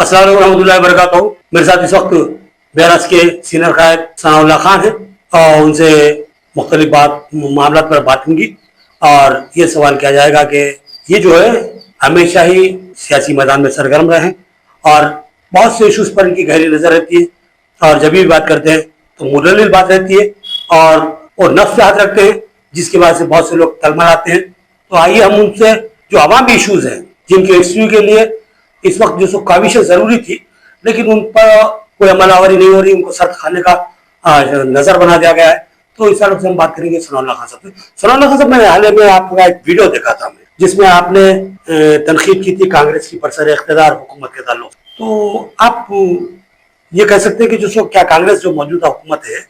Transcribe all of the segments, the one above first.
अस्सलाम वालेकुम रहमतुल्लाहि व बरकातहू। मेरे साथ इस वक्त बेहरास के सीनियर कायद सनाउल्लाह खान है और उनसे मुख्तलिफ मामला पर बात होंगी और ये सवाल किया जाएगा कि ये जो है हमेशा ही सियासी मैदान में सरगर्म रहे और बहुत से इशूज पर इनकी गहरी नजर रहती है और जब भी बात करते हैं तो मुदल्लिल बात रहती है और वो नफ्स पे हाथ रखते हैं जिसकी वजह से बहुत से लोग तलमलाते हैं। तो आइए हम उनसे जो अवामी इशूज हैं जिनके इश्यू के लिए इस वक्त जो काविश जरूरी थी लेकिन उन पर कोई अमलावरी नहीं हो रही, उनको सख्त खाने का नजर बना दिया गया है, तो इस तरह से हम बात करेंगे सनाउल्लाह खान साहब से। सनाउल्लाह खान साहब, मैंने हाल में आपका एक वीडियो देखा था जिसमें आपने तनकीद की थी कांग्रेस की बरसर इख्तियार हुकूमत के ताल्लुक। तो आप ये कह सकते हैं कि जो क्या कांग्रेस जो मौजूदा हुकूमत है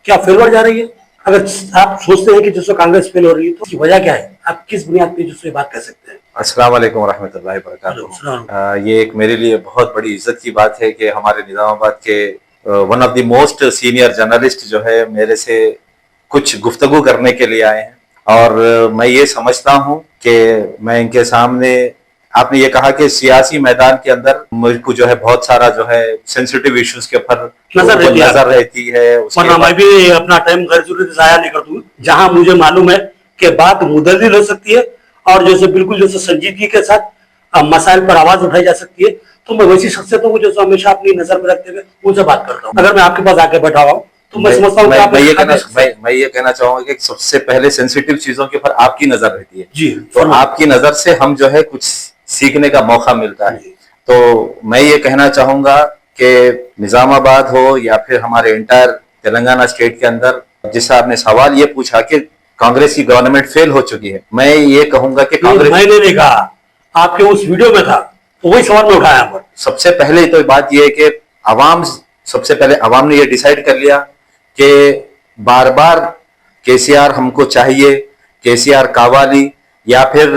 क्या फेलवर जा रही है? अगर आप सोचते हैं कि जो कांग्रेस फेल हो रही है तो उसकी वजह क्या है? आप किस बुनियाद पे जो बात कह सकते हैं? अस्सलाम वालेकुम रहमतुल्लाहि व बरकातहू। ये एक मेरे लिए बहुत बड़ी इज्जत की बात है कि हमारे निजामाबाद के one of the most senior journalist जो है मेरे से कुछ गुफ्तगू करने के लिए आए हैं और मैं ये समझता हूँ कि मैं इनके सामने, आपने ये कहा कि सियासी मैदान के अंदर मुझको जो है बहुत सारा जो है सेंसिटिव इश्यूज के ऊपर नजर रहती है। मैं भी अपना टाइम गैर जरूरी जाया नहीं करता हूँ। जहां मुझे मालूम है कि बात मुदल्लिल हो सकती है और जैसे बिल्कुल जैसे संजीदगी के साथ मसाइल पर आवाज उठाई जा सकती है, तो मैं वैसी शख्सियतों को जो हमेशा अपनी नजर में रखते हुए उनसे बात करता हूँ। अगर मैं आपके पास आके बैठा हुआ तो मैं समझता हूँ मैं ये कहना चाहूंगा कि सबसे पहले सेंसिटिव चीजों के ऊपर आपकी नजर रहती है जी, तो आपकी नजर से हम जो है कुछ सीखने का मौका मिलता है। तो मैं ये कहना चाहूंगा कि निजामाबाद हो या फिर हमारे इंटायर तेलंगाना स्टेट के अंदर, जिससे आपने सवाल ये पूछा कि कांग्रेस की गवर्नमेंट फेल हो चुकी है, मैं ये कहूंगा कि कांग्रेस, मैंने नहीं कहा, आपके उस वीडियो में था तो वही सवाल में उठाया पर। सबसे पहले तो बात यह है कि सबसे पहले अवाम ने यह डिसाइड कर लिया कि बार बार केसीआर हमको चाहिए, केसीआर कावाली, या फिर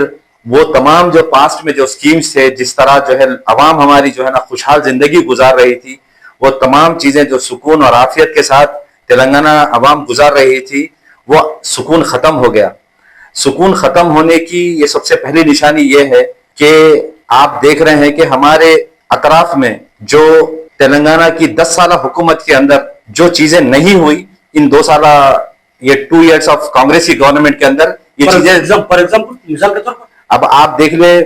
वो तमाम जो पास्ट में जो स्कीम्स थे, जिस तरह जो है अवाम हमारी जो है ना खुशहाल जिंदगी गुजार रही थी, वो तमाम चीजें जो सुकून और आफियत के साथ तेलंगाना अवाम गुजार रही थी, वो सुकून खत्म हो गया। सुकून खत्म होने की ये सबसे पहली निशानी ये है कि आप देख रहे हैं कि हमारे अतराफ में जो तेलंगाना की 10 साल हुकूमत के अंदर जो चीजें नहीं हुई, इन 2 साल ये 2 इयर्स ऑफ कांग्रेस की गवर्नमेंट के अंदर ये चीजें, फॉर एग्जाम्पल मिसाल के तौर पर अब आप देख ले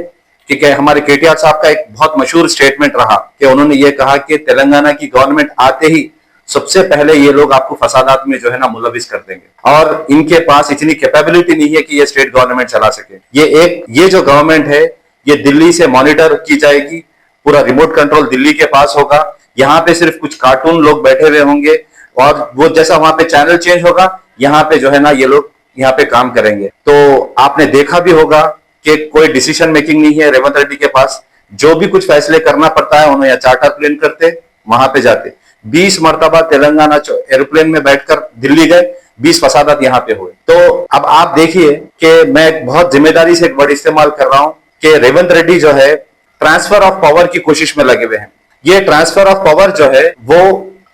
कि हमारे केटीआर साहब का एक बहुत मशहूर स्टेटमेंट रहा कि उन्होंने ये कहा कि तेलंगाना की गवर्नमेंट आते ही सबसे पहले ये लोग आपको फसादात में जो है ना मुलविस कर देंगे और इनके पास इतनी कैपेबिलिटी नहीं है कि ये स्टेट गवर्नमेंट चला सके। ये जो गवर्नमेंट है ये दिल्ली से मॉनिटर की जाएगी, पूरा रिमोट कंट्रोल दिल्ली के पास होगा, यहाँ पे सिर्फ कुछ कार्टून लोग बैठे हुए होंगे और वो जैसा वहां पे चैनल चेंज होगा यहाँ पे जो है ना ये लोग यहाँ पे काम करेंगे। तो आपने देखा भी होगा कि कोई डिसीजन मेकिंग नहीं है रेवंत रेड्डी के पास, जो भी कुछ फैसले करना पड़ता है उन्हें या चार्टर प्लेन करते वहां पे जाते। 20 मरतबा तेलंगाना एरोप्लेन में बैठकर दिल्ली गए, 20 फसादात यहाँ पे हुए। तो अब आप देखिए कि मैं बहुत जिम्मेदारी से एक वर्ड इस्तेमाल कर रहा हूं कि रेवंत रेड्डी जो है ट्रांसफर ऑफ पावर की कोशिश में लगे हुए हैं। ये ट्रांसफर ऑफ पावर जो है वो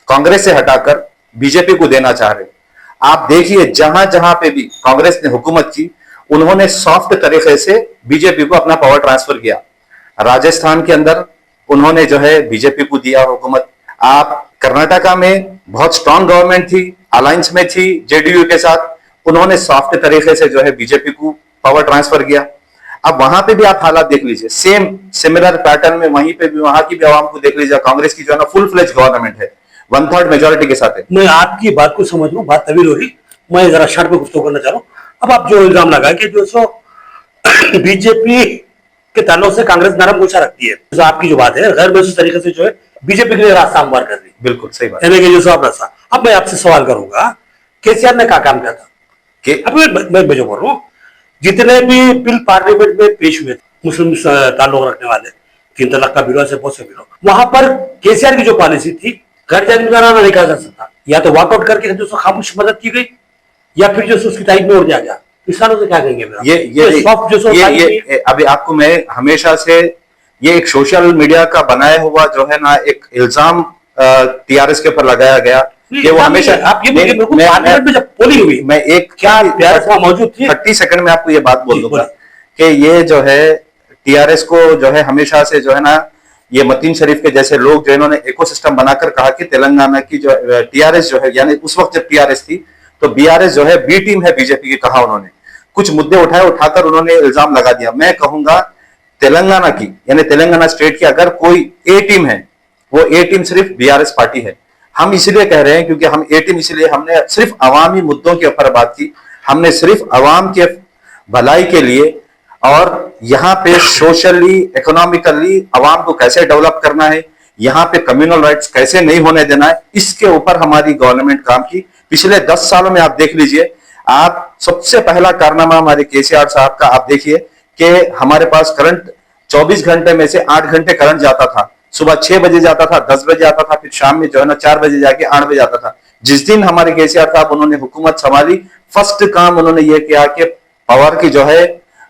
कांग्रेस से हटाकर बीजेपी को देना चाह रहे। आप देखिए जहां जहां पे भी कांग्रेस ने हुकूमत की, उन्होंने सॉफ्ट तरीके से बीजेपी को अपना पावर ट्रांसफर किया। राजस्थान के अंदर उन्होंने जो है बीजेपी को दिया हुकूमत। आप कर्नाटका में बहुत स्ट्रांग गवर्नमेंट थी, अलायंस में थी जेडीयू के साथ, उन्होंने सॉफ्ट तरीके से जो है बीजेपी को पावर ट्रांसफर किया। अब वहां पे भी आप हालात देख लीजिए, सेम सिमिलर पैटर्न में वहीं पे भी वहां की भी आवाम को देख लीजिए। कांग्रेस की जो है ना फुल फ्लेज गवर्नमेंट है, 1/3 मेजोरिटी के साथ है। मैं आपकी बात को समझ लूं, बात तवील हो रही, मैं जरा शर्ट पे गुफ्तगू करना चाह रहा हूँ। अब आप जो इल्जाम लगाए कि जो सो बीजेपी के ताल्लुक से कांग्रेस नरम गोशा रखती है, तो आपकी जो बात है गैर महसूस तरीके से जो है बीजेपी के लिए रास्ता हमवार कर रही है। बिल्कुल सही बात है जो आप रास्ता। अब मैं आपसे सवाल करूंगा, केसीआर ने क्या काम किया था? मैं जो बोल रहा हूँ, जितने भी बिल पार्लियामेंट में पेश हुए थे मुस्लिम ताल्लुक रखने वाले, 3 तलाक का बिल से बहुत से बिल, वहां पर केसीआर की जो पॉलिसी थी गैर जानिबदाराना नहीं कहा जा सकता, या तो वॉकआउट करके जो खामोश मदद की गई या फिर जो उसकी तारीफ में उड़ दिया गया। किसानों से क्या कहेंगे? ये अभी आपको मैं हमेशा से ये एक सोशल मीडिया का बनाया हुआ जो है ना एक इल्जाम टीआरएस के ऊपर लगाया गया कि वो हमेशा आप ये में जब पोलिंग हुई, मैं एक क्या मौजूद थी, 30 सेकंड में आपको ये बात बोल दूंगा कि ये जो है टीआरएस को जो है हमेशा से जो है ना ये मतीन शरीफ के जैसे लोग जो इन्होंने इकोसिस्टम बनाकर कहा कि तेलंगाना की जो टीआरएस जो है, यानी उस वक्त जब टीआरएस थी तो बीआरएस जो है बी टीम है बीजेपी की, कहा उन्होंने, कुछ मुद्दे उठाए, उठाकर उन्होंने इल्जाम लगा दिया। मैं कहूंगा तेलंगाना की, यानी तेलंगाना स्टेट की अगर कोई ए टीम है, वो ए टीम सिर्फ बीआरएस पार्टी है। हम इसलिए कह रहे हैं क्योंकि हम ए टीम, इसलिए हमने सिर्फ अवामी मुद्दों के ऊपर बात की, हमने सिर्फ अवाम के भलाई के लिए और यहाँ पे सोशली इकोनॉमिकली अवाम को कैसे डेवलप करना है, यहाँ पे कम्युनल राइट्स कैसे नहीं होने देना है, इसके ऊपर हमारी गवर्नमेंट काम की। पिछले 10 सालों में आप देख लीजिए, आप सबसे पहला कारनामा हमारे केसीआर साहब का आप देखिए कि हमारे पास करंट 24 घंटे में से 8 घंटे करंट जाता था। सुबह 6 बजे जाता था, 10 बजे आता था, फिर शाम में जो है ना 4 बजे जाके 8 बजे आता था। जिस दिन हमारे केसीआर साहब उन्होंने हुकूमत संभाली, फर्स्ट काम उन्होंने ये किया कि पावर की जो है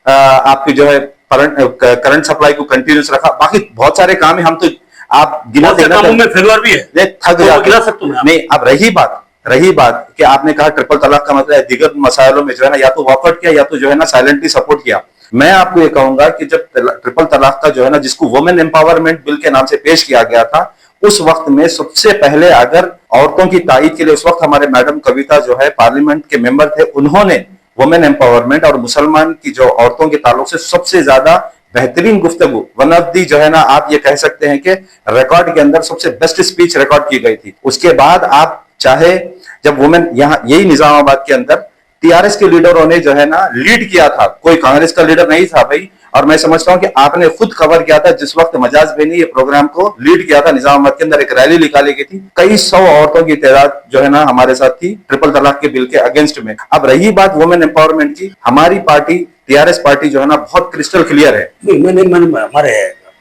आपकी जो है करंट सप्लाई को कंटिन्यूस रखा। बाकी बहुत सारे काम है, हम तो आप गिना देना में फेल्योर भी है, थक जाते नहीं। अब रही बात कि आपने कहा ट्रिपल तलाक का मतलब है, दिगर मसाइलों में जो है ना या तो वॉकआउट किया या तो जो है ना साइलेंटली सपोर्ट किया। मैं आपको ये कहूंगा कि जब ट्रिपल तलाक का जो है ना, जिसको वुमेन एम्पावरमेंट बिल के नाम से पेश किया गया था, उस वक्त में सबसे पहले अगर औरतों की ताईद के लिए उस वक्त हमारे मैडम कविता जो है पार्लियामेंट के मेंबर थे, उन्होंने वुमेन एम्पावरमेंट और मुसलमान की जो औरतों के ताल्लुक से सबसे ज्यादा बेहतरीन गुफ्तगू, वन ऑफ दी जो है ना आप ये कह सकते हैं कि रिकॉर्ड के अंदर सबसे बेस्ट स्पीच रिकॉर्ड की गई थी। उसके बाद आप चाहे जब वुमेन, यहाँ यही निजामाबाद के अंदर टीआरएस के लीडरों ने जो है ना लीड किया था, कोई कांग्रेस का लीडर नहीं था भाई। और मैं समझता हूं कि आपने खुद कवर किया था जिस वक्त मजाज भाई ने ये प्रोग्राम को लीड किया था, निजामाबाद के अंदर एक रैली निकाली गई थी, कई 100 औरतों की तादाद जो है ना हमारे साथ थी ट्रिपल तलाक के बिल के अगेंस्ट में। अब रही बात वुमेन एम्पावरमेंट की, हमारी पार्टी टीआरएस पार्टी जो है ना बहुत क्रिस्टल क्लियर है। मैंने हमारे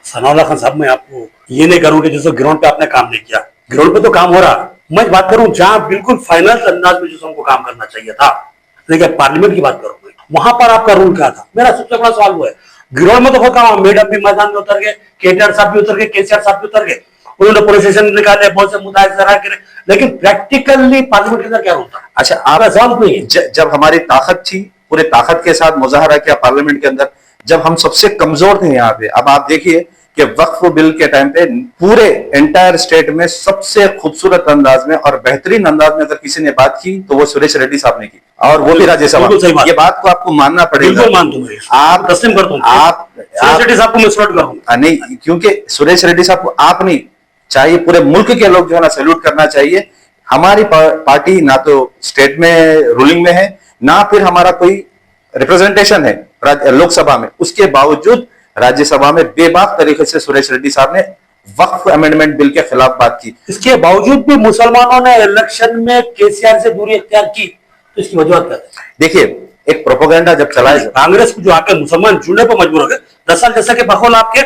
सनाउल्लाह खान साहब, मैं आपको ये नहीं करूँ कि जैसे ग्राउंड पे आपने काम नहीं किया, ग्राउंड पे तो काम हो रहा। मैं बात करूं जहां बिल्कुल फाइनल अंदाज में जो हमको काम करना चाहिए था, लेकिन पार्लियामेंट की बात करूंगा, वहां पर आपका रूल क्या था? मेरा सबसे बड़ा सवाल वो है। ग्राउंड में तो बहुत काम, मैडम भी मैदान में उतर गए, केटीआर साहब भी उतर गए, केसीआर साहब भी उतर गए, उन्होंने पुलिस स्टेशन निकाले, बहुत से मुद्दा करे, लेकिन प्रैक्टिकली पार्लियामेंट के अंदर क्या होता? अच्छा, आप जवाब नहीं है। जब हमारी ताकत थी, पूरे ताकत के साथ मुजाहरा किया पार्लियामेंट के अंदर, जब हम सबसे कमजोर थे यहाँ पे। अब आप देखिए कि वक्फ बिल के टाइम पे पूरे एंटायर स्टेट में सबसे खूबसूरत अंदाज में और बेहतरीन अंदाज में अगर किसी ने बात की तो वो सुरेश रेड्डी साहब ने की, और वो भी राज्यसभा। ये बात को आपको मानना पड़ेगा। आप तस्लीम करता हूं, आप सुरेश रेड्डी साहब को मैं सल्यूट करूंगा। नहीं, क्योंकि सुरेश रेड्डी साहब को आप नहीं चाहिए, पूरे मुल्क के लोग जो है ना सैल्यूट करना चाहिए। हमारी पार्टी ना तो स्टेट में रूलिंग में है, ना फिर हमारा कोई रिप्रेजेंटेशन है लोकसभा में, उसके बावजूद राज्यसभा में बेबाक तरीके से सुरेश रेड्डी साहब ने वक्फ अमेंडमेंट बिल के खिलाफ बात की। इसके बावजूद भी मुसलमानों ने इलेक्शन में केसीआर से दूरी इख्तियार की, तो इसकी वजह क्या है? देखिए, एक प्रोपेगेंडा जब चलाए, कांग्रेस को जो आके मुसलमान जुड़ने पर मजबूर हो गए। दरअसल जैसा कि बखौल आपके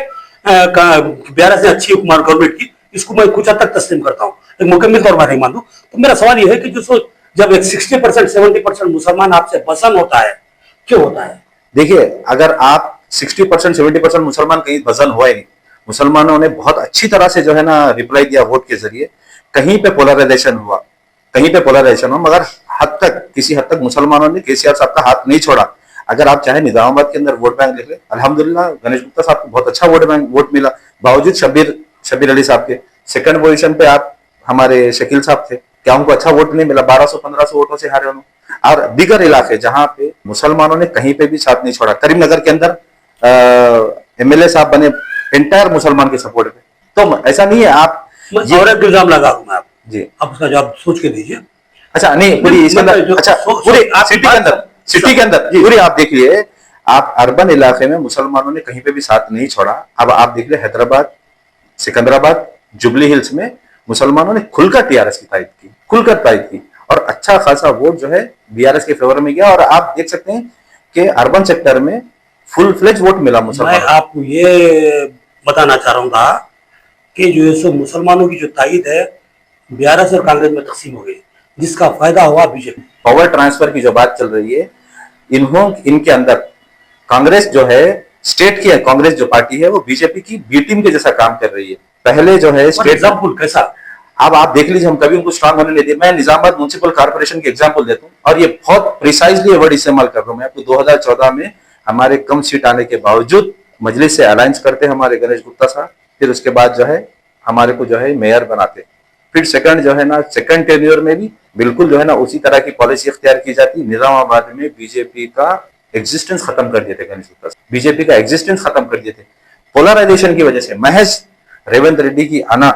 बीआरएस ने अच्छी हुकूमत गवर्नमेंट की, इसको मैं कुछ हद तक तस्लीम करता हूँ, एक मुकम्मल तौर पर नहीं मानता। तो मेरा सवाल यह है कि जो जब एक 60% 70% मुसलमान आपसे पसंद होता है, क्यों होता है? देखिए, अगर आप 60% 70% मुसलमान कहीं वजन हुआ ही नहीं, मुसलमानों ने बहुत अच्छी तरह से जो है ना रिप्लाई दिया वोट के जरिए। कहीं पे पोलराइजेशन हुआ, मगर किसी हद तक मुसलमानों ने केसीआर साहब का हाथ नहीं छोड़ा। अगर आप चाहे निजामाबाद के अंदर वोट बैंक लिख ले, अल्हम्दुलिल्लाह गणेश गुप्ता साहब को बहुत अच्छा वोट मिला, बावजूद शब्बीर अली साहब के। सेकंड पोजीशन पे आप हमारे शकील साहब थे, क्या उनको अच्छा वोट नहीं मिला? 1200-1500 वोटों से हारे उन्होंने। और दीगर इलाके जहां पे मुसलमानों ने कहीं पे भी साथ नहीं छोड़ा, करीमनगर के अंदर एमएलए साहब बने एंटायर मुसलमान के सपोर्ट पे। तो ऐसा नहीं है आप और एक इल्जाम लगा दूं मैं आप जी, आप उसका जवाब सोच के दीजिए। अच्छा, नहीं पूरी इसके अंदर, अच्छा पूरे सिटी के अंदर पूरी आप देख लिए, आप अर्बन इलाके में मुसलमानों ने कहीं पे भी साथ नहीं छोड़ा। अब आप देख लिए हैदराबाद, सिकंदराबाद, जुबली हिल्स में मुसलमानों ने खुलकर टीआरएस की तायद की और अच्छा खासा वोट जो है बीआरएस के फेवर में गया। और आप देख सकते हैं कि अर्बन सेक्टर में फुल फ्लेज वोट मिला मुसलमानों। मैं आपको ये बताना चाह रहा था कि जो है सो मुसलमानों की जो तायद है बीआरएस और कांग्रेस में तकसीम हो गई, जिसका फायदा हुआ बीजेपी। पावर ट्रांसफर की जो बात चल रही है, इनके अंदर कांग्रेस जो है, स्टेट की कांग्रेस जो पार्टी है, वो बीजेपी की बी टीम के जैसा काम कर रही है। पहले जो है स्टेट एग्जाम्पल कैसा, अब आप देख लीजिए, हम कभी उनको स्ट्रांग होने नहीं दिए। मैं निजामाबाद म्युनिसिपल कॉर्पोरेशन की एग्जांपल देता हूं, और ये बहुत प्रिसाइजली वर्ड इस्तेमाल कर रहा हूं मैं आपको। 2014 में हमारे कम सीट आने के बावजूद मजलिस से अलायंस करते हमारे गणेश गुप्ता साहब, फिर उसके बाद जो है हमारे को जो है मेयर बनाते, फिर सेकंड जो है ना सेकंड टेन्योर में भी बिल्कुल जो है ना उसी तरह की पॉलिसी इख्तियार की जाती। निजामाबाद में बीजेपी का एग्जिस्टेंस खत्म कर दिए थे गणेश गुप्ता, बीजेपी का एग्जिस्टेंस खत्म कर दिए थे पोलराइजेशन की वजह से। महज रेवंत रेड्डी की आना,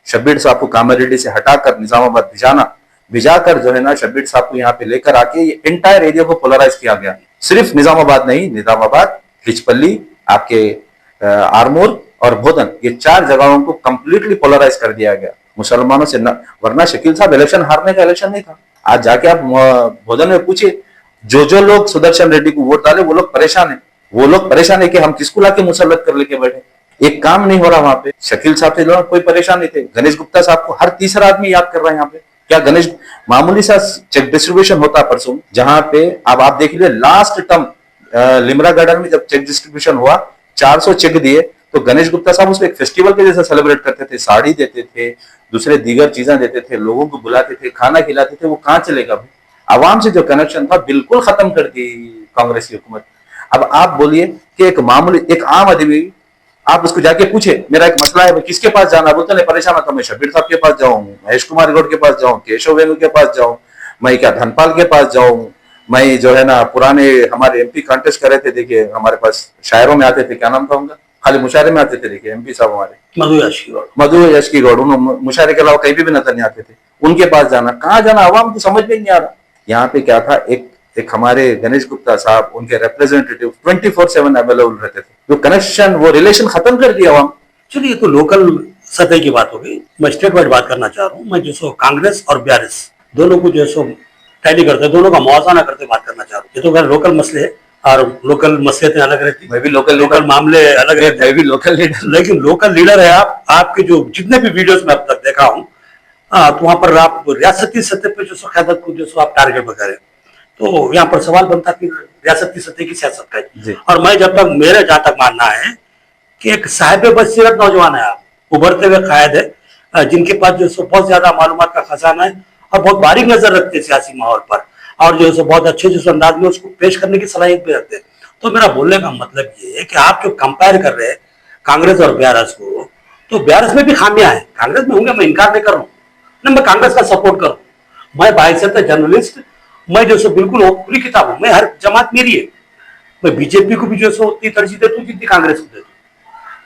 शब्बीर साहब को कामारेड्डी से हटाकर निजामाबाद भिजाकर जो है ना शब्बीर साहब को यहाँ पे लेकर आके ये एंटायर एरिया को पोलराइज किया गया। सिर्फ निजामाबाद नहीं, निजामाबाद, लिचपल्ली, आपके आरमोर और भोदन, ये 4 जगहों को कंप्लीटली पोलराइज कर दिया गया मुसलमानों से। वरना शकील साहब इलेक्शन हारने का इलेक्शन नहीं था। आज जाके आप भोदन में पूछिए, जो लोग सुदर्शन रेड्डी को वोट डाले वो लोग परेशान है। वो लोग परेशान है कि हम किसको लाके मुसल्लत कर लेके बैठे, एक काम नहीं हो रहा वहां पे। शकील साहब से कोई परेशान नहीं थे, गणेश गुप्ता साहब को हर तीसरा आदमी याद कर रहा है यहाँ पे। क्या गणेश मामूली सा चेक डिस्ट्रीब्यूशन होता परसों, जहां पे अब आप देख लीजिए लास्ट टर्म लिमरा गार्डन में जब चेक डिस्ट्रीब्यूशन हुआ 400 चेक दिए, तो गणेश गुप्ता साहब उसको एक फेस्टिवल के जैसा सेलिब्रेट करते थे, साड़ी देते थे, दूसरे दीगर चीजें देते थे, लोगों को बुलाते थे, खाना खिलाते थे। वो कहां चलेगा भाई? आवाम से जो कनेक्शन था बिल्कुल खत्म कर दी कांग्रेस की हुकूमत। अब आप बोलिए कि एक मामूली एक आम आदमी, आप उसको जाके पूछे मेरा एक मसला है, किसके पास जाना, बोलते नहीं परेशान होता, मैं शब्बीर साहब के पास जाऊं, महेश कुमार गौड़ के पास जाऊं, केशव वेणु के पास जाऊं, मैं क्या धनपाल के पास जाऊं, मैं जो है ना पुराने हमारे एमपी कॉन्टेस्ट कर रहे थे, देखिए हमारे पास शायरों में आते थे, क्या नाम था उनका, खाली मुशायरे में आते थे, देखिए एमपी साहब हमारे मधु यशकी गौड़, उन्होंने मुशायरे के अलावा कहीं भी नजर नहीं आते थे, उनके पास जाना, कहाँ जाना, आवाम को समझ में नहीं आ रहा। यहाँ पे क्या था, एक हमारे गणेश गुप्ता साहब, उनके रिप्रेजेंटेटिव 24/7 अवेलेबल रहते थे, जो कनेक्शन वो रिलेशन खत्म कर दिया आवाम। चलिए ये तो लोकल सतह की बात हो गई, मैं स्टेट वाइड बात करना चाह रहा हूँ। मैं जो सो कांग्रेस और बीआरएस दोनों को जो सो टैली करते, दोनों का मुआवजा करते बात करना चाह रहा हूँ। ये तो खैर लोकल मसले है और लोकल मसलियतें अलग रहती, मैं भी लोकल मामले अलग रहते, मैं भी लोकल लीडर, लेकिन लोकल लीडर है आप। आपके जो जितने भी वीडियोस में अब तक देखा हूँ, तो वहां पर आप रियासती सतह पे जो सो क़यादत को जो सो आप टारगेट पर करें, तो यहाँ पर सवाल बनता कि रियासत की सतह की सियासत का। और मैं जब तक मेरे जहां तक मानना है कि एक साहिब बसीरत नौजवान है, आप उभरते हुए कायद है, जिनके पास जो सो बहुत ज्यादा मालूमात का खजाना है और बहुत बारीक नजर रखते हैं सियासी माहौल पर, और जो सो बहुत अच्छे जो अंदाज में उसको पेश करने की सलाहियत भी रखते हैं। तो मेरा बोलने का मतलब ये है कि आप जो कंपेयर कर रहे हैं कांग्रेस और बीआरएस को, तो बीआरएस में भी खामियां हैं, कांग्रेस में होंगे, मैं इनकार नहीं कर रहा हूँ ना, मैं कांग्रेस का सपोर्ट करूँ, मैं बाइसेत जर्नलिस्ट, मैं जो सो बिल्कुल खुली किताब हूं, मैं हर जमात मेरी है, मैं बीजेपी को भी जो सो उतनी तरजीह देता हूँ जितनी कांग्रेस को देता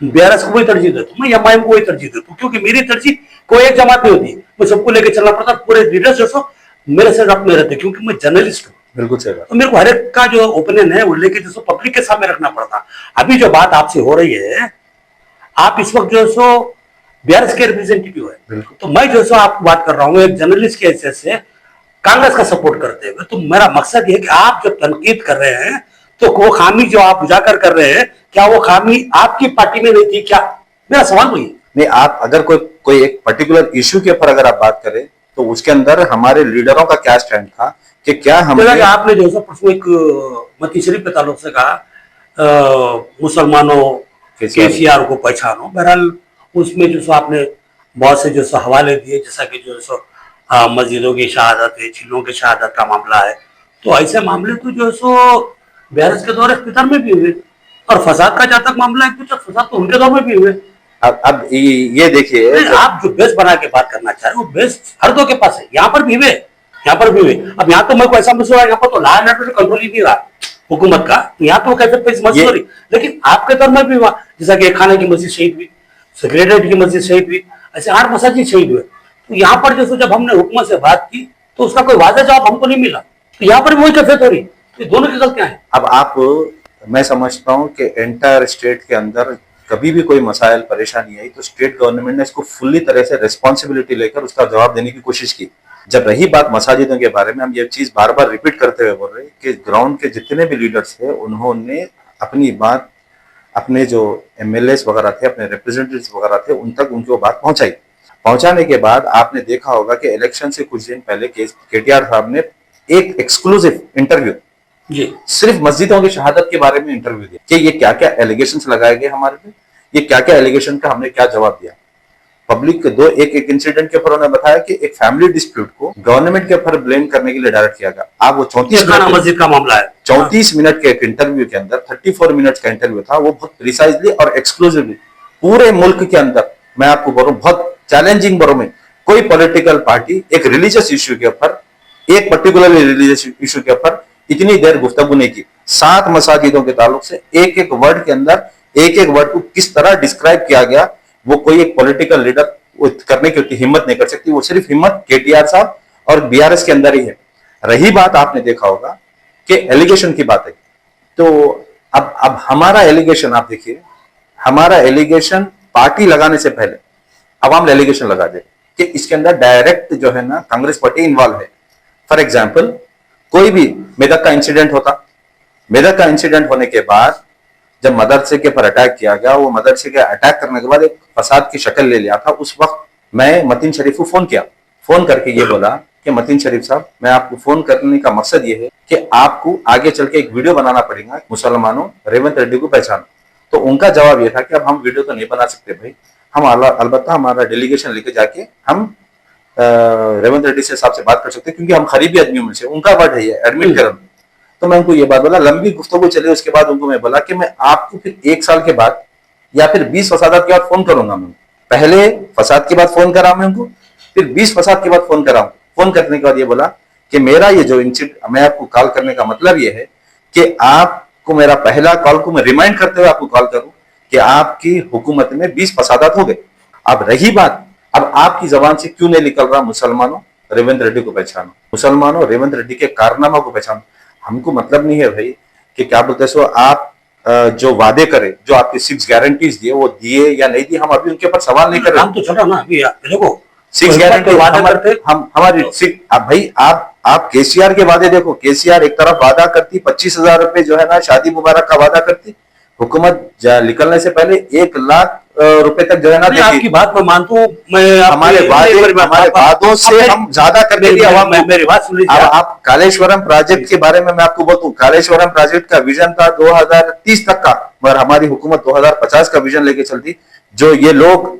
हूँ, बीआरएस को वही तरजीह देता हूँ, मैं एमआईएम को वही तरजीह देता हूँ, क्योंकि मेरी तरजीह कोई एक जमात नहीं होती, मैं सबको लेकर चलना पड़ता, पूरे लीडर्स जो सो मेरे से अपने रहते, क्योंकि मैं जर्नलिस्ट हूँ। बिल्कुल सही बात। तो मेरे को हर एक का जो ओपिनियन है वो लेके जो सो पब्लिक के सामने रखना पड़ता। अभी जो बात आपसे हो रही है, आप इस वक्त जो सो बीआरएस के रिप्रेजेंटेटिव है, तो मैं जो सो आपको बात कर रहा हूँ एक जर्नलिस्ट के हैसियत से कांग्रेस का सपोर्ट करते हुए। तो मेरा मकसद ये है कि आप जब तनकीद कर रहे हैं तो वो खामी जो आप उजागर कर रहे हैं, क्या वो खामी आपकी पार्टी में नहीं थी क्या? मेरा सवाल वही है। नहीं, आप अगर कोई एक पर्टिकुलर इश्यू के ऊपर अगर आप बात करें तो उसके अंदर हमारे लीडरों का क्या स्टैंड था कि क्या हमने, आपने जो है परसों एक मती शरीफ के ताल्लुक से कहा मुसलमानों केसीआर को पहचानो, बहरहाल उसमें जो सो आपने बहुत से जो सो हवाले दिए, जैसा कि जो सो मस्जिदों की शहादत है, चिल्लों की शहादत का मामला है, तो ऐसे मामले तो जो सो बीआरएस के दौर इख्तियार में भी हुए, और फसाद का जहां तक मामला है तो फसाद तो उनके दौर में भी हुए। अब ये देखिए, आप जो बेस बना के बात करना चाह रहे हो, बेस हर दो के पास है, यहाँ पर भी हुए, यहाँ पर भी हुए। अब यहाँ तो मेरे को ऐसा महसूस हो रहा है, यहाँ पर तो लॉ एंड ऑर्डर कंट्रोल ही नहीं रहा हुकूमत का, तो यहाँ तो कैसे पेश महसूस हो रही, लेकिन आपके दौर में भी हुआ, जैसा कि खाना की मस्जिद शहीद हुई, सेक्रेटरीट की मस्जिद शहीद हुई, ऐसे 8 मसाजिद शहीद हुए। तो यहाँ पर जो जब हमने हुकूमत से बात की तो उसका कोई वाज़ेह जवाब हमको नहीं मिला, तो यहाँ पर भी वही कैफियत हो रही। तो दोनों की गलतियां हैं। अब मैं समझता हूँ कि एंटायर स्टेट के अंदर कभी भी कोई मसाइल परेशानी आई तो स्टेट गवर्नमेंट ने इसको फुल्ली तरह से रिस्पॉन्सिबिलिटी लेकर उसका जवाब देने की कोशिश की। जब रही बात मसाजिदों के बारे में, हम ये चीज बार बार रिपीट करते हुए बोल रहे हैं कि ग्राउंड के जितने भी लीडर्स थे उन्होंने अपनी बात अपने जो एमएलएस वगैरह थे, अपने रिप्रेजेंटेटिव्स वगैरह थे, उन तक उनकी वो बात पहुंचाई। पहुंचाने के बाद आपने देखा होगा कि इलेक्शन से कुछ दिन पहले केटीआर साहब ने एक एक्सक्लूसिव इंटरव्यू सिर्फ मस्जिदों की शहादत के बारे में इंटरव्यू दिया कि ये क्या क्या एलिगेशंस लगाए गए हमारे पे, ये क्या क्या एलिगेशन का हमने क्या जवाब दिया। पब्लिक के एक इंसिडेंट के ऊपर उन्होंने बताया कि एक फैमिली डिस्प्यूट को गवर्नमेंट के ऊपर ब्लेम करने के लिए डायरेक्ट किया गया। आप वो 34 मस्जिद का मामला है, 34 मिनट के एक इंटरव्यू के अंदर 34 मिनट्स का इंटरव्यू था, वो बहुत प्रिसाइजली और एक्सक्लूसिवली पूरे मुल्क के अंदर मैं आपको बोल रहा हूं, बहुत चैलेंजिंग बोलो में, कोई पॉलिटिकल पार्टी एक रिलीजियस इश्यू के ऊपर, एक पर्टिकुलरली रिलीजियस इश्यू के ऊपर इतनी देर गुफ्तगू नहीं की। 7 मसाजिदों के ताल्लुक से एक एक वर्ड के अंदर एक एक वर्ड को किस तरह डिस्क्राइब किया गया, वो कोई एक पॉलिटिकल लीडर करने की हिम्मत नहीं कर सकती। वो सिर्फ हिम्मत केटीआर साहब और बीआरएस के अंदर ही है। रही बात, आपने देखा होगा कि एलिगेशन की बात है, तो अब हमारा एलिगेशन आप देखिए, हमारा एलिगेशन पार्टी लगाने से पहले अवाम एलिगेशन लगा दे कि इसके अंदर डायरेक्ट जो है ना कांग्रेस पार्टी इन्वॉल्व है। फॉर एग्जाम्पल, कोई भी मेदक का इंसिडेंट होता, मेदक का इंसिडेंट होने के बाद जब मदरसे के पर अटैक किया गया, वो मदरसे के अटैक करने के बाद एक फसाद की शक्ल ले लिया था। उस वक्त मैं मतीन शरीफ को फोन किया, फोन करके ये बोला कि मतीन शरीफ साहब, मैं आपको फोन करने का मकसद ये है कि आपको आगे चल के एक वीडियो बनाना पड़ेगा, मुसलमानों रेवंत रेड्डी को पहचानो। तो उनका जवाब ये था कि अब हम वीडियो तो नहीं बना सकते भाई, हम अलबत्ता हमारा डेलीगेशन लेके जाके हम रेवंत रेड्डी से साहब से बात कर सकते हैं, क्योंकि हम खरीबी आदमियों में से, उनका वर्ड है ये, एडमिट कर। तो मैं उनको ये बात बोला, लंबी गुफ्तगू चले, उसके बाद उनको मैं बोला कि मैं आपको फिर 1 साल के बाद या फिर 20 फसादात के बाद फोन करूंगा। मैं पहले फसाद के बाद फोन करा मैं उनको, फिर 20 फसाद के बाद फोन कराऊं। फोन करने के बाद ये बोला कि मेरा ये जो इंसिडेंट, मैं आपको कॉल करने का मतलब ये है कि आपको मेरा पहला कॉल को मैं रिमाइंड करते हुए आपको कॉल करूं कि आपकी हुकूमत में 20 फसादात हो गए। अब रही बात, अब आपकी जबान से क्यों नहीं निकल रहा मुसलमानों रेवंत रेड्डी को पहचानो, मुसलमानों रेवंत रेड्डी के कारनामा को पहचानो। हमको मतलब नहीं है भाई कि क्या बोलते हैं सो आप जो वादे करे, जो आपके 6 गारंटीज दिए वो दिए या नहीं दिए, हम अभी उनके ऊपर सवाल नहीं कर रहे। हम तो छोटा ना अभी देखो 6 गारंटी वादे करते, हम हमारी भाई आप केसीआर के वादे देखो, केसीआर एक तरफ वादा करती 25,000 रुपए जो है ना शादी मुबारक का वादा करती, हुकूमत निकलने से पहले 1 लाख रुपए तक जो है ना, आपकी बात मैं मानता हूँ, मैं हमारे वादों से हम ज्यादा करने की आवाम। मेरी बात सुन लीजिए। आप कालेश्वरम प्रोजेक्ट के बारे में मैं आपको बोलूं, कालेश्वरम प्रोजेक्ट का विजन था 2030 तक का, मगर हमारी हुकूमत 2050 का विजन लेके चलती। जो ये लोग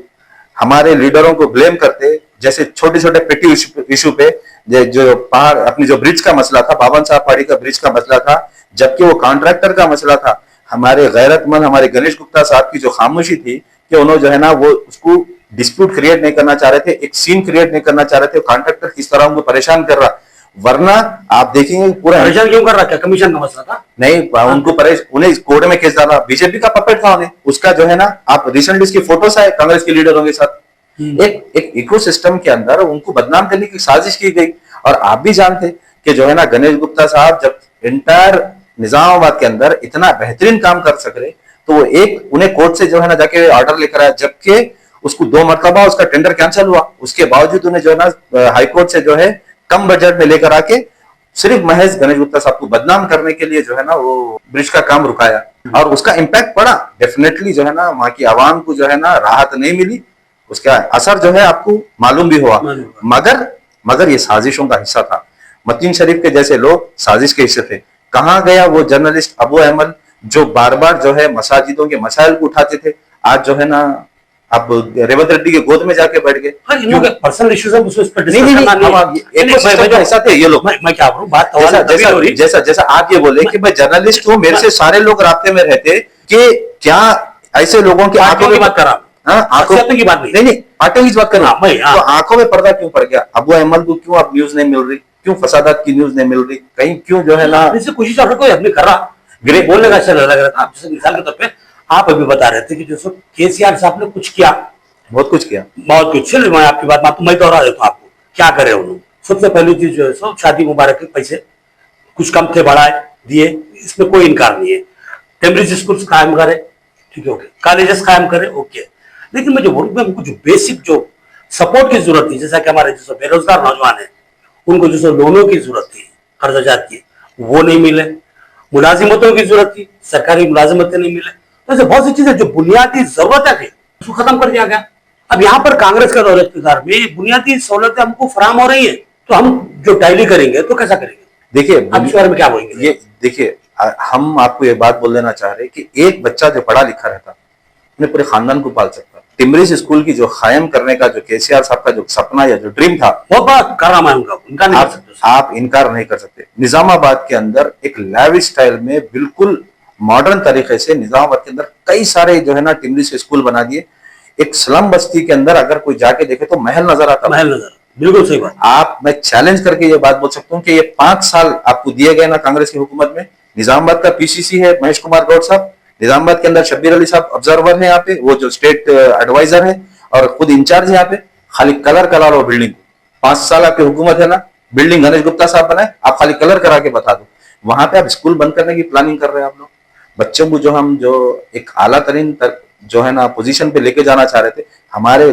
हमारे लीडरों को ब्लेम करते, जैसे छोटे छोटे पेटी इशू पे, जो पहाड़ अपनी जो ब्रिज का मसला था, बावन साहब पहाड़ी का ब्रिज का मसला था, जबकि वो कॉन्ट्रैक्टर का मसला था। हमारे गैरतमंद हमारे गणेश गुप्ता साहब की जो खामोशी थी कि उन्होंने जो है ना वो उसको डिस्प्यूट क्रिएट नहीं करना चाह रहे थे, एक सीन क्रिएट नहीं करना चाह रहे थे, कॉन्ट्रैक्टर किस तरह उनको परेशान कर रहा। वरना आप देखेंगे पूरा परेशान क्यों कर रहा, क्या कमीशन का मसला था? नहीं, उनको उन्हें कोर्ट में केस डाला, बीजेपी का पपेट था उन्हें, उसका जो है ना, आप रिसेंटली इसकी फोटोस आए कांग्रेस के लीडरों के साथ। एक इकोसिस्टम के अंदर उनको बदनाम करने की साजिश की गई। और आप भी जानते कि जो है ना गणेश गुप्ता साहब जब इंटायर निजामाबाद के अंदर इतना बेहतरीन काम कर सक रहे, तो वो एक उन्हें कोर्ट से जो है ना जाके ऑर्डर लेकर आया, जबकि उसको 2 मरतबा उसका टेंडर कैंसिल हुआ, उसके बावजूद उन्हें जो है ना हाईकोर्ट से जो है कम बजट में लेकर आके सिर्फ महज गणेश गुप्ता साहब को बदनाम करने के लिए जो है ना वो ब्रिज का काम रुकाया। और उसका इंपैक्ट पड़ा डेफिनेटली, जो है ना वहां की आवाम को जो है ना राहत नहीं मिली, उसका असर जो है आपको मालूम भी हुआ। मगर ये साजिशों का हिस्सा था। मतीन शरीफ के जैसे लोग साजिश के हिस्से थे। कहां गया वो जर्नलिस्ट अबू अहमद जो बार बार जो है मसाजिदों के मसाइल को उठाते थे, आज जो है ना अब रेवंत रेड्डी के गोद में जाके बैठ गए। पर्सनल इश्यूज है, उस पर हिस्सा थे ये लोग। मैं क्या बोलूं, बात जैसा आप ये बोले कि मैं जर्नलिस्ट हूँ, मेरे से सारे लोग राब्ते में रहते, कि क्या ऐसे लोगों की आंखों की बात कर रहा, आंखों की बात नहीं पार्टियों की बात करना, तो आंखों में पर्दा क्यों पड़ गया? अबू अहमद को क्यों अब न्यूज नहीं मिल रही, क्यों फसादात की न्यूज नहीं मिल रही, कहीं क्यों जो है ना कोशिश अपने कर रहा ग्रे बोलने का अच्छा लग रहा था। जैसे मिसाल के तौर पे आप अभी बता रहे थे कि जैसे केसीआर साहब ने कुछ किया, बहुत कुछ किया, बहुत कुछ। चलिए मैं आपकी बात मैं दोहरा देता हूँ आपको क्या करे उन्होंने। सबसे पहली चीज जो है सो शादी मुबारक के पैसे कुछ कम थे, बढ़ाए दिए, इसमें कोई इनकार नहीं है। टेम्परेरी स्कूल कायम करे, ठीक है, ओके, कॉलेजेस कायम करे, ओके। लेकिन मैं जो बोलूँ, हमको जो बेसिक जो सपोर्ट की जरूरत थी, जैसा कि हमारे जो बेरोजगार नौजवान है उनको जो लोनों की जरूरत थी, कर्जाजात की, वो नहीं मिले। मुलाजिमतों की जरूरत थी, सरकारी मुलाजिमतें नहीं मिले। तो ऐसे बहुत सी चीजें जो बुनियादी जरूरतें थी उसको खत्म कर दिया गया। अब यहाँ पर कांग्रेस का दौर इख्तियार में बुनियादी सहूलतें हमको फराहम हो रही है, तो हम जो टैली करेंगे तो कैसा करेंगे? देखिए आप इस बारे में क्या बोलेंगे? ये देखिए, हम आपको ये बात बोल देना चाह रहे हैं कि एक बच्चा जो पढ़ा लिखा रहता अपने पूरे खानदान को पाल सकता। टिम्बरीज स्कूल की जो कायम करने का जो केसीआर साहब का जो सपना या जो ड्रीम था, बहुत बड़ा करामा है उनका, आप इनकार नहीं कर सकते। निजामाबाद के अंदर एक लैविश स्टाइल में बिल्कुल मॉडर्न तरीके से निजामाबाद के अंदर कई सारे जो है ना टिमरी से स्कूल बना दिए। एक स्लम बस्ती के अंदर अगर कोई जाके देखे तो महल नजर आता है। महल नजर, बिल्कुल सही बात। आप, मैं चैलेंज करके ये बात बोल सकता हूँ कि ये 5 साल आपको दिए गए ना कांग्रेस की हुकूमत में, निजामाबाद का पीसीसी है महेश कुमार गौड़ साहब, निजामाबाद के अंदर शब्बीर अली साहब ऑब्जर्वर है यहाँ पे, वो जो स्टेट एडवाइजर है और खुद इंचार्ज है यहाँ पे, खाली कलर करा लो बिल्डिंग। 5 साल आपकी हुकूमत है ना, बिल्डिंग गणेश गुप्ता साहब बनाए, आप खाली कलर करा के बता दो। वहां पे आप स्कूल बंद करने की प्लानिंग कर रहे हैं आप लोग। बच्चों को जो एक आला तरीन जो है ना पोजीशन पे लेके जाना चाह रहे थे, हमारे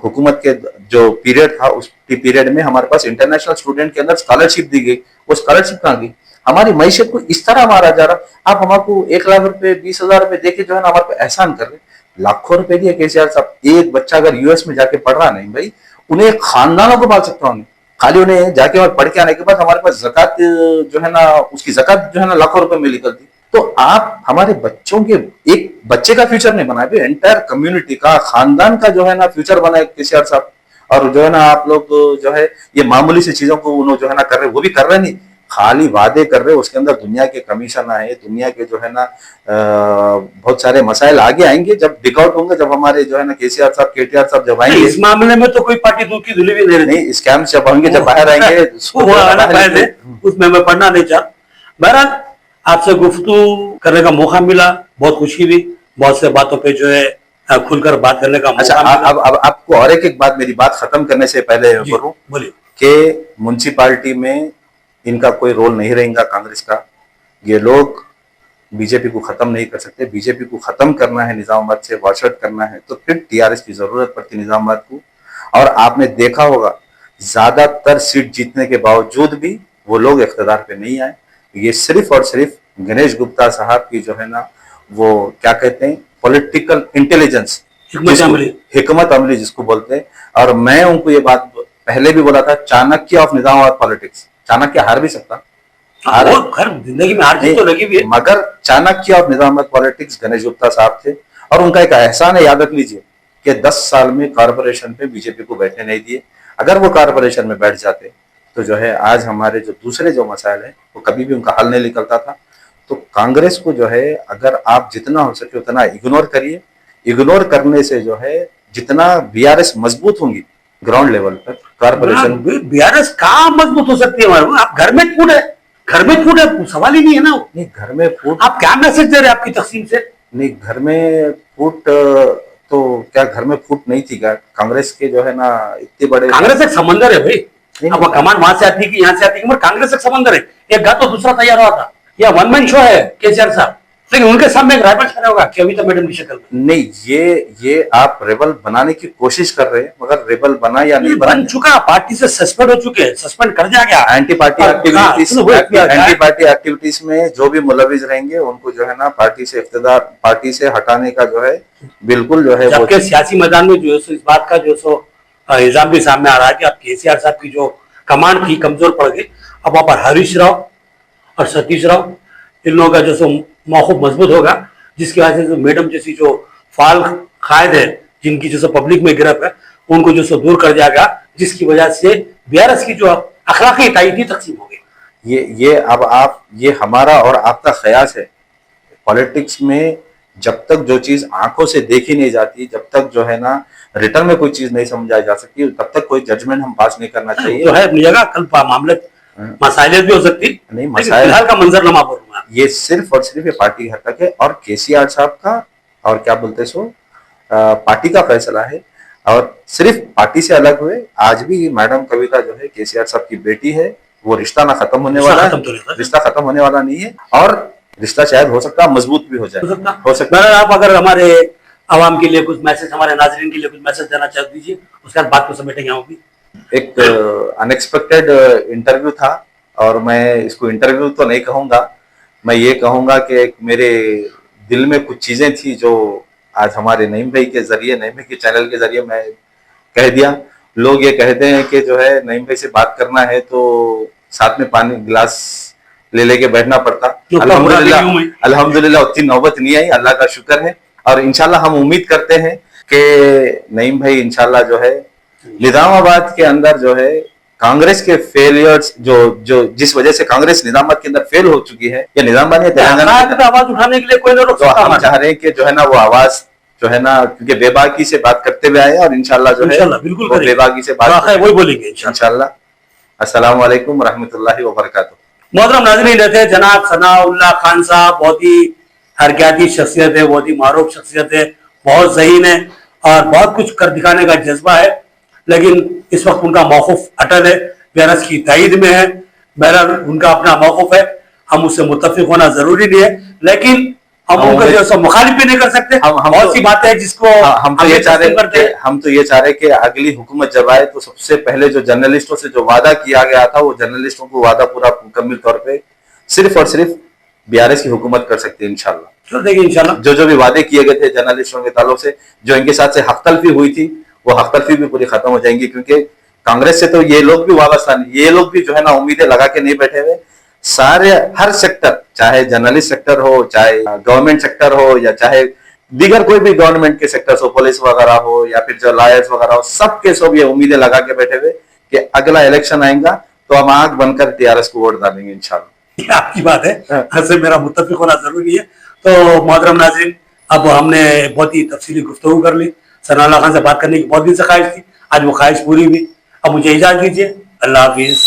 हुकूमत के जो पीरियड था उस पीरियड में हमारे पास इंटरनेशनल स्टूडेंट के अंदर स्कॉलरशिप दी गई, वो स्कॉलरशिप कहाँ गई? हमारी मैशियत को इस तरह मारा जा रहा। आप हमको 1 लाख रुपए 20,000 रुपए देके जो है ना हमारे पे एहसान कर रहे, लाखों रुपए दिए केसीआर साहब। एक बच्चा अगर यूएस में जाके पढ़ रहा नहीं भाई, उन्हें खानदानों को पाल सकता हूँ, खाली उन्हें जाके और पढ़ के आने के बाद हमारे पास जक़ात जो है ना, उसकी जक़ात जो है ना लाखों रुपए में निकलती। तो आप हमारे बच्चों के, एक बच्चे का फ्यूचर नहीं बनाए, एंटायर कम्युनिटी का, खानदान का जो है ना फ्यूचर बनाए केसीआर साहब। और जो है ना आप लोग जो है ये मामूली सी चीजों को उन्होंने जो है ना कर रहे, वो भी कर रहे नहीं, खाली वादे कर रहे। उसके अंदर दुनिया के कमीशन आए, दुनिया के जो है ना बहुत सारे मसाइल आगे आएंगे जब डिकआउट होंगे, जब हमारे जो है ना केसीआर साहब, केटीआर साहब जब आएंगे। इस मामले में तो कोई पार्टी दूध की धुली भी नहीं, स्कैम जब होंगे, जब बाहर आएंगे उसमें मैं पढ़ना नहीं चाहता। बहरहाल आपसे गुफ्तगू करने का मौका मिला, बहुत खुशी हुई, बहुत से बातों पे जो है खुलकर बात करने का मौका अच्छा, मिला। अब आपको और एक बात, मेरी बात खत्म करने से पहले बोलूं, बोलिए कि म्युनिसिपालिटी में इनका कोई रोल नहीं रहेगा कांग्रेस का। ये लोग बीजेपी को खत्म नहीं कर सकते। बीजेपी को खत्म करना है, निजामाबाद से वॉश आउट करना है, तो फिर टीआरएस की जरूरत पड़ती निजामाबाद को। और आपने देखा होगा ज्यादातर सीट जीतने के बावजूद भी वो लोग इख्तिदार पे नहीं आए। ये सिर्फ और सिर्फ गणेश गुप्ता साहब की जो है ना, वो क्या कहते हैं, पॉलिटिकल इंटेलिजेंस, हिकमत अमली जिसको बोलते हैं। और मैं उनको ये बात पहले भी बोला था, चाणक्य ऑफ निजामाबाद पॉलिटिक्स। चाणक्य हार भी सकता, जिंदगी में हार जीत तो लगी भी है, मगर चाणक्य ऑफ निजामाबाद पॉलिटिक्स गणेश गुप्ता साहब थे। और उनका एक एहसान है, याद रख लीजिए, कि 10 साल में कारपोरेशन पे बीजेपी को बैठने नहीं दिए। अगर वो कारपोरेशन में बैठ जाते तो जो है आज हमारे जो दूसरे जो मसाइल है वो कभी भी उनका हल नहीं निकलता था। तो कांग्रेस को जो है अगर आप जितना हो सके उतना इग्नोर करिए। इग्नोर करने से जो है जितना बीआरएस मजबूत होंगी ग्राउंड लेवल पर, कारपोरेशन बीआरएस कहाँ मजबूत हो सकती है? आप घर में फूट है, घर में फूट है, सवाल ही नहीं है ना। नहीं, घर में फूट, आप क्या मैसेज दे रहे हैं आपकी तकसीम से? नहीं, घर में फूट तो क्या, घर में फूट नहीं थी क्या? कांग्रेस के जो है ना इतने बड़े, कांग्रेस एक समंदर है भाई। अब कमान वहां से आती है कि यहाँ से आती है, कांग्रेस एक समंदर है। एक गा तो दूसरा तैयार हुआ था, या वन मैन शो है केसीआर साहब, लेकिन उनके सामने एक राइवल खड़ा होगा कि अभी तो मैडम की शक्ल में। नहीं, ये आप रेबल बनाने की कोशिश कर रहे हैं, मगर रेबल बना या नहीं बन चुका, पार्टी से सस्पेंड हो चुके हैं, सस्पेंड कर दिया गया। एंटी पार्टी एक्टिविटीज में जो भी मुलविज रहेंगे उनको जो है ना पार्टी से इख्तिदार, पार्टी से हटाने का जो है बिल्कुल जो है, जबकि सियासी मैदान में जो है इस बात का जो सो इल्जाम भी सामने आ रहा है कि अब केसीआर साहब की जो कमांड थी कमजोर पड़ गई। अब वहां पर हरीश राव और सतीश राव, इन लोगों का जो सो मौखूफ मजबूत होगा, जिसकी वजह से मैडम जैसी जो फाल कायद है, जिनकी जो सो पब्लिक में गिरफ्त है, उनको जो सो दूर कर दिया गया, जिसकी वजह से बीआरएस की जो अखलाकी टाई थी तकसीम हो गई। ये अब आप, ये हमारा और आपका ख्यास है। पॉलिटिक्स में जब तक जो चीज आंखों से देखी नहीं जाती, जब तक जो है ना रिटर्न में कोई चीज नहीं समझाई जा सकती, तब तक कोई जजमेंट हम पास नहीं करना चाहिए। तो है अपनी जगह, कल मामले मसाइल भी हो सकती नहीं, मसाइल का मंजरनामा बोलूंगा। ये सिर्फ और सिर्फ ये पार्टी की हरकत है और केसीआर साहब का, और क्या बोलते सो पार्टी का फैसला है। और सिर्फ पार्टी से अलग हुए, आज भी मैडम कविता जो है केसीआर साहब की बेटी है, वो रिश्ता ना खत्म होने वाला है, रिश्ता खत्म होने वाला नहीं है। और रिश्ता शायद हो सकता है मजबूत भी हो जाए, हो सकता है। आप अगर हमारे आवाम के लिए कुछ मैसेज, हमारे नाजरीन के लिए कुछ मैसेज देना चाह दीजिए, उसके बाद बात को समेटेंगे। हम भी एक अनएक्सपेक्टेड इंटरव्यू था, और मैं इसको इंटरव्यू तो नहीं कहूंगा, मैं ये कहूंगा कि एक मेरे दिल में कुछ चीजें थी जो आज हमारे नईम भाई के जरिए, नईम भाई के चैनल के जरिए मैं कह दिया। लोग ये कहते हैं कि जो है नईम भाई से बात करना है तो साथ में पानी गिलास ले लेके बैठना पड़ता। अल्हम्दुलिल्लाह उतनी नौबत नहीं आई, अल्लाह का शुक्र है। और इंशाल्लाह हम उम्मीद करते हैं कि नईम भाई इंशाल्लाह जो है निजामाबाद के अंदर जो है कांग्रेस के फेलियर्स जो जो जिस वजह से कांग्रेस निजामत के अंदर फेल हो चुकी है, या निजामत है तेलंगाना के अंदर, आवाज उठाने के लिए कोई ना रोक तो सकता हम हमारे। चाह रहे हैं कि जो है ना वो आवाज जो है ना, क्योंकि बेबाकी से बात करते हुए आए और इंशाल्लाह जो है इंशाल्लाह बिल्कुल वो करेंगे। बेबाकी से बात वाकई वही बोलेंगे इंशाल्लाह। इंशाल्लाह। अस्सलाम वालेकुम रहमतुल्लाहि व बरकातुहू। मोहतरम नाज़रीन, रहते हैं जनाब सनाउल्लाह खान साहब, बहुत ही हरकयाती शख्सियत है, बहुत ही मारूफ शख्सियत है, बहुत ज़हीन है और बहुत कुछ कर दिखाने का जज्बा है, लेकिन इस वक्त उनका मौक़िफ़ अटल है, बेरस की तायद में है। बहरहाल उनका अपना मौक़िफ़ है, हम उससे मुत्तफ़िक़ होना जरूरी नहीं है, लेकिन हम उनका जो है मुखालिफ भी नहीं कर सकते। बहुत सी बातें हैं जिसको हम तो ये चाह रहे करते हैं। हम तो ये चाह रहे कि अगली हुकूमत जब आए तो सबसे पहले जो जर्नलिस्टों से जो वादा किया गया था, वो जर्नलिस्टों को वादा पूरा मुकम्मल तौर पे सिर्फ और सिर्फ बीआरएस की हुकूमत कर सकती है इंशाल्लाह। तो देखिए इंशाल्लाह जो जो भी वादे किए गए थे जर्नलिस्टों के ताल्लुक से, जो इनके साथ से हकतलफी हुई थी, वो हकतलफी भी पूरी खत्म हो जाएंगी, क्योंकि कांग्रेस से तो ये लोग भी वाबस्ता नहीं, ये लोग भी जो है ना उम्मीदें लगा के नहीं बैठे हुए। सारे हर सेक्टर, चाहे जर्नलिस्ट सेक्टर हो, चाहे गवर्नमेंट सेक्टर हो, या चाहे दीगर कोई भी गवर्नमेंट के सेक्टर हो, पुलिस वगैरह हो या फिर जो लॉयर्स वगैरह हो, सबके सब ये उम्मीदें लगा के बैठे हुए कि अगला इलेक्शन आएगा तो हम आंख बनकर टीआरएस को वोट डालेंगे इंशाल्लाह। ये आपकी बात है, हर मेरा मुत्तफिक होना जरूरी है। तो मोहतरम नाज़रीन, अब हमने बहुत ही तफसीली गुफ्तगू कर ली, सनाउल्लाह खान से बात करने की बहुत दिन से ख्वाहिश थी, आज वो ख्वाहिश पूरी हुई। अब मुझे इजाज़त दीजिए, अल्लाह हाफिज।